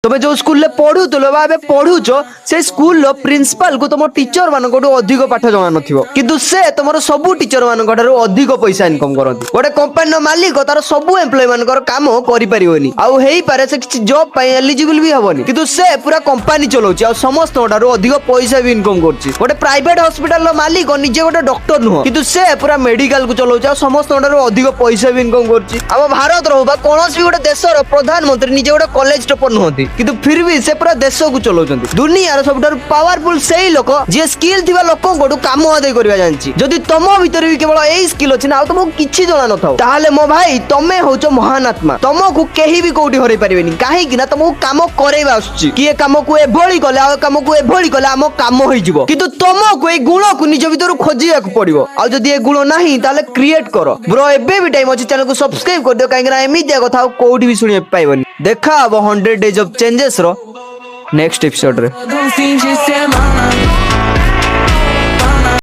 তুমি जो स्कूल रे पढुतलो बा एबे पढुचो से स्कूल रो प्रिंसिपल को तुम टीचर मान को अधिक पाठ जणा नथिबो किंतु से तुमरो सब टीचर मान को अधिक पैसा इनकम करंती गोटे कंपनी रो मालिक तार सब एम्प्लॉय मान काम करि परिबोनी आउ हेई पारे से किछि जॉब पई एलिजिबल भी हबोनी किंतु से पूरा कंपनी चलाउची आ समस्त ठारो अधिक पैसा भी इनकम करची गोटे प्राइवेट हॉस्पिटल रो मालिक निजे गोटे डॉक्टर नुह किंतु से पूरा मेडिकल को चलाउची आ समस्त ठारो अधिक पैसा भी इनकम करची अब भारत रो बा कोनोसी गोटे देशर प्रधानमंत्री निजे गोटे कॉलेज टॉपर नहती किंतु फिर भी से पूरा देश को चलाउचंती दुनिया रो सबठारो पावरफुल सेही लोक जे स्किल थिबा लोक गोटू काम आदे करबा जानची जदि तम भीतर भी केवल एई स्किल अछि ना तुमको किछि जणा नथाउ ताहाले मो भाई तमे होचो महान आत्मा तुमको केही भी कोठी हरै परिबेनी काहे कि ना तुमको काम करेबा आछी कि ए काम को एभोली कले आ काम को एभोली कले हम काम होई जिवो किंतु तुमको ए गुण को निज भीतर खोजिया को पड़िबो आ जदि ए गुण नाही ताले क्रिएट करो ब्रो एबे भी टाइम अछि चैनल को सब्सक्राइब कर दियो काहे कि ना एमितिया कथा कोठी भी सुनिए पाइबनी देखा अब 100 डेज ऑफ चेंजेस रो नेक्स्ट एपिसोड रे